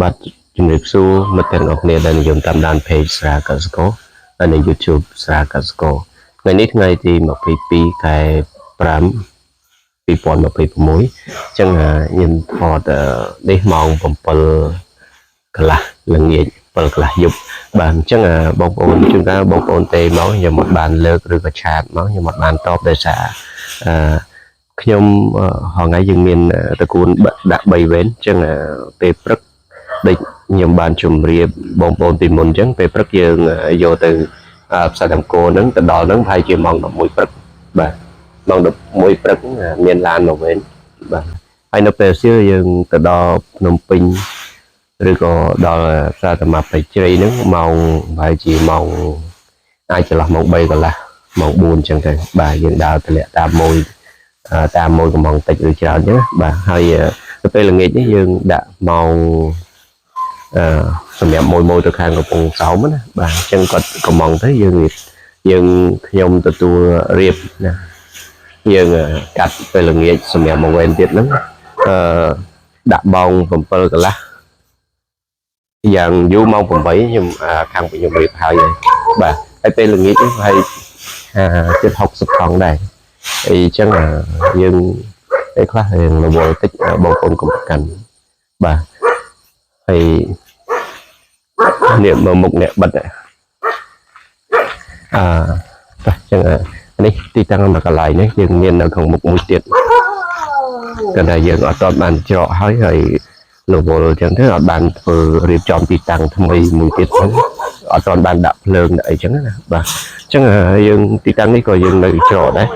บัดจุดเรียบสู้มาแต่งออกเนี่ยได้นิยมตามด้านเพจสระกัสโกใน YouTube สระกัสโกในนี้ไงที่มาปีกายปรามปีปอนมาปีปมุ้ยจังยินพอแต่ได้มองผมเปิลกละหลังเงียเปิลกละยุบบานจังบอกโอนchúng taบอกโอนเตmáu như một bànเลิกหรือกระชากmáu như một bàn top để xả ខ្ញុំហងៃយើងមានតកូនដាក់3វេនអញ្ចឹងពេលព្រឹកដូចខ្ញុំបានជម្រាបបងប្អូនពីមុនអញ្ចឹងពេលព្រឹកយើងយកទៅផ្សារតាមគោហ្នឹងទៅដល់ហ្នឹងប្រហែលជាម៉ោង11ព្រឹកបាទម៉ោង11ព្រឹកមានឡានមកវេនបាទហើយនៅពេលសៀលយើងទៅដល់ភ្នំពេញឬក៏ដល់ផ្សារតាមបៃជ្រៃហ្នឹងម៉ោងប្រហែលជាម៉ោងអាចចន្លោះម៉ោង3កន្លះម៉ោង4អញ្ចឹងទៅបាទយើងដើរទម្លាក់តាមមួយកំងតិចឬច្រើនអញ្ចឹងបាទហើយទៅពេលល្ងាចនេះយើងដាក់ម៉ោងសម្រាប់មួយទៅខាងកំពង់សោមណាបាទអញ្ចឹងគាត់កំងទៅយើងខ្ញុំទទួលរៀបណាយើងកាត់ពេលល្ងាចសម្រាប់មួយវេនទៀតហ្នឹងដាក់ម៉ោង7កន្លះយ៉ាងយូរម៉ោង8ខ្ញុំខាងខ្ញុំរៀបហើយបាទហើយពេលល្ងាចនេះហើយជិត60ថងដែរអីចឹងយើងឯខ្លះរឿងរវល់តិចបងប្អូនកុំប្រកាន់បាទហើយនេះមកមុខអ្នកបិទចឹងនេះទីតាំងនៅកន្លែងនេះយើងមាននៅខាងមុខមួយទៀតក៏តែយើងអត់ទាន់បានច្រកហើយរវល់ចឹងទៅអត់បានធ្វើរៀបចំទីតាំងថ្មីមួយទៀតផងអត់ទាន់បានដាក់ភ្លើងអីចឹងណាបាទអញ្ចឹងយើងទីតាំងនេះក៏យើងនៅច្រកដែរ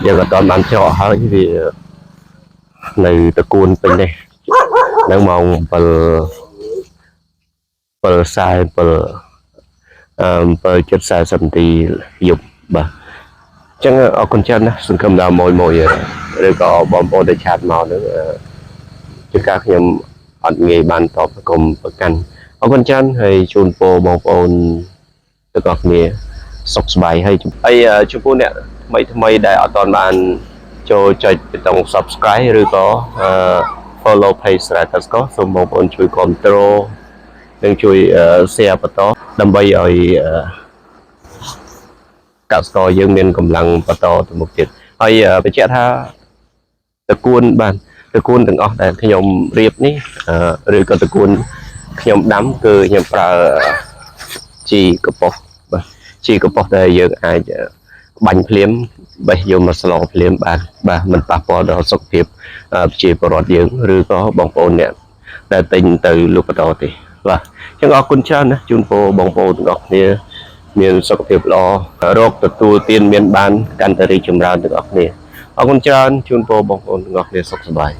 យើងក៏តបានច្រកហើយវានៅតកូនពេញនេះនៅម៉ោង7:47 7:40 នាទីយប់បាទអញ្ចឹងអរគុណច្រើនណាស់សង្ឃឹមថាមួយឬក៏បងប្អូនដែលឆាតមកនឹងជាការខ្ញុំអត់ងាយបានតបសង្គមប្រកាន់អរគុណច្រើនហើយជូនពរបងប្អូនទាំងអស់គ្នាសុខសប្បាយហើយចំពោះអ្នកថ្មីដែលអត់ទាន់បានចូលចុចប៊ូតុង Subscribe ឬក៏ Follow Page ស្រាកាស្កោសូមបងប្អូនជួយគាំទ្រនិងជួយ Share បន្តដើម្បីឲ្យកសិករយើងមានកម្លាំងបន្តទៅមុខទៀតហើយបញ្ជាក់ថាតកួនទាំងអស់ដែលខ្ញុំរៀបនេះឬក៏តកួនខ្ញុំដាំគឺខ្ញុំប្រើជីកប៉ុសបាទជីកប៉ុសដែលយើងអាចបាញ់ភ្លាមបេះយកមកស្លភ្លាមបាទមិនប៉ះពាល់ដល់សុខភាពប្រជាពលរដ្ឋយើងឬក៏បងប្អូនអ្នកដែលទិញទៅលក់បន្តទេបាទអញ្ចឹងអរគុណច្រើនណាជូនពរបងប្អូនទាំងអស់គ្នាមានសុខភាពល្អរកទទួលទានមានបានកាន់តែរីកចម្រើនទាំងអស់គ្នាអរគុណច្រើនជូនពរបងប្អូនទាំងអស់គ្នាសុខសប្បាយ